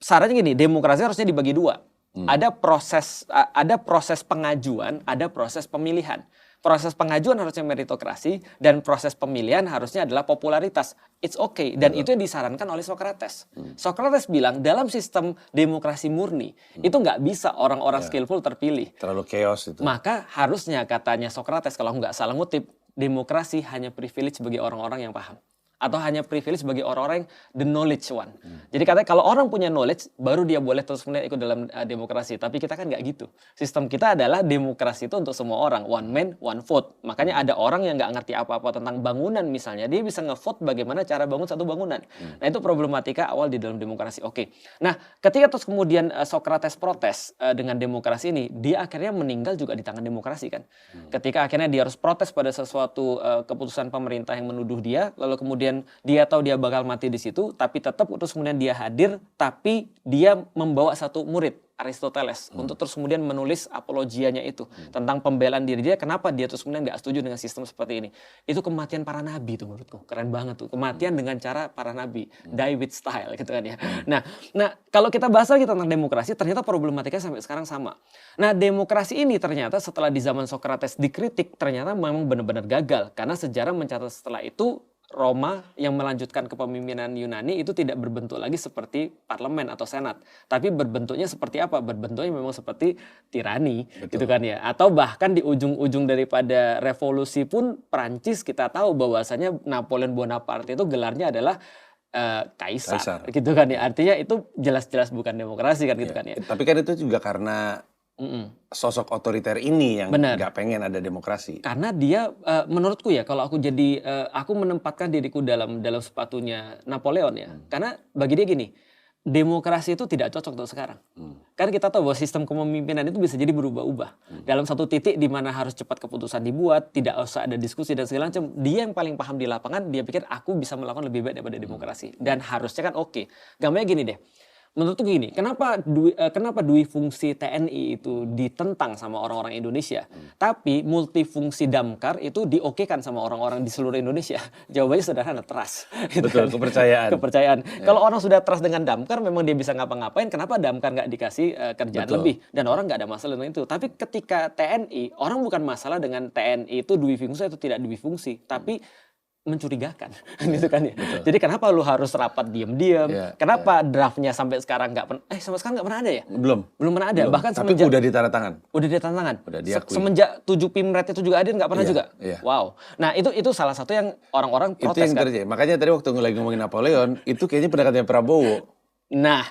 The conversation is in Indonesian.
Sarannya gini, demokrasi harusnya dibagi dua. Ada proses pengajuan, ada proses pemilihan. Proses pengajuan harusnya meritokrasi dan proses pemilihan harusnya adalah popularitas. It's okay, dan itu yang disarankan oleh Socrates. Socrates bilang dalam sistem demokrasi murni itu nggak bisa orang-orang skillful terpilih. Terlalu chaos itu. Maka harusnya katanya Socrates, kalau nggak salah ngutip, demokrasi hanya privilege bagi orang-orang yang paham. Atau hanya privilege bagi orang-orang the knowledge one. Jadi katanya kalau orang punya knowledge, baru dia boleh terus kemudian ikut dalam demokrasi. Tapi kita kan nggak gitu. Sistem kita adalah demokrasi itu untuk semua orang. One man, one vote. Makanya ada orang yang nggak ngerti apa-apa tentang bangunan misalnya. Dia bisa nge-vote bagaimana cara bangun satu bangunan. Nah itu problematika awal di dalam demokrasi. Oke. Nah ketika terus kemudian Socrates protes dengan demokrasi ini, dia akhirnya meninggal juga di tangan demokrasi kan. Ketika akhirnya dia harus protes pada sesuatu keputusan pemerintah yang menuduh dia, lalu kemudian dia tahu dia bakal mati di situ, tapi tetap terus kemudian dia hadir, tapi dia membawa satu murid Aristoteles untuk terus kemudian menulis apologianya itu tentang pembelaan diri dia. Kenapa dia terus kemudian nggak setuju dengan sistem seperti ini? Itu kematian para nabi tuh menurutku keren banget tuh, kematian dengan cara para nabi, die with style gitu kan ya. Nah kalau kita bahas lagi tentang demokrasi, ternyata problematikanya sampai sekarang sama. Nah demokrasi ini ternyata setelah di zaman Socrates dikritik, ternyata memang benar-benar gagal karena sejarah mencatat setelah itu Roma yang melanjutkan kepemimpinan Yunani itu tidak berbentuk lagi seperti parlemen atau senat, tapi berbentuknya seperti apa? Berbentuknya memang seperti tirani, gitu kan ya. Atau bahkan di ujung-ujung daripada revolusi pun Prancis kita tahu bahwasanya Napoleon Bonaparte itu gelarnya adalah kaisar, gitu kan ya. Artinya itu jelas-jelas bukan demokrasi kan, gitu kan ya. Tapi kan itu juga karena sosok otoriter ini yang nggak pengen ada demokrasi. Karena dia, menurutku ya, kalau aku jadi, aku menempatkan diriku dalam sepatunya Napoleon ya. Karena bagi dia gini, demokrasi itu tidak cocok untuk sekarang. Karena kita tahu bahwa sistem kepemimpinan itu bisa jadi berubah-ubah. Dalam satu titik di mana harus cepat keputusan dibuat, tidak usah ada diskusi dan segala macam. Dia yang paling paham di lapangan, dia pikir aku bisa melakukan lebih baik daripada demokrasi. Dan harusnya kan oke. Gampangnya gini deh. Menurutku gini, kenapa dui fungsi TNI itu ditentang sama orang-orang Indonesia, tapi multifungsi damkar itu diokekan sama orang-orang di seluruh Indonesia? Jawabannya sederhana, trust. Betul, kepercayaan. Kepercayaan. Kalau orang sudah trust dengan damkar, memang dia bisa ngapa-ngapain. Kenapa damkar nggak dikasih kerjaan lebih? Dan orang nggak ada masalah dengan itu. Tapi ketika TNI, orang bukan masalah dengan TNI itu dui fungsi atau tidak dui fungsi, tapi mencurigakan, gitu kan ya. Jadi kenapa lu harus rapat diam-diam? Kenapa draftnya sampai sekarang sampai sekarang nggak pernah ada ya? Belum Pernah ada. Bahkan tapi semenjak udah ditandatangan. Udah ditandatangan. Udah diakui. Semenjak 7 Pimret itu juga ada, nggak pernah juga. Wow. Nah itu salah satu yang orang-orang protes itu yang kan. terjadi. Makanya tadi waktu lagi ngomongin Napoleon, itu kayaknya pendekatannya Prabowo. Nah,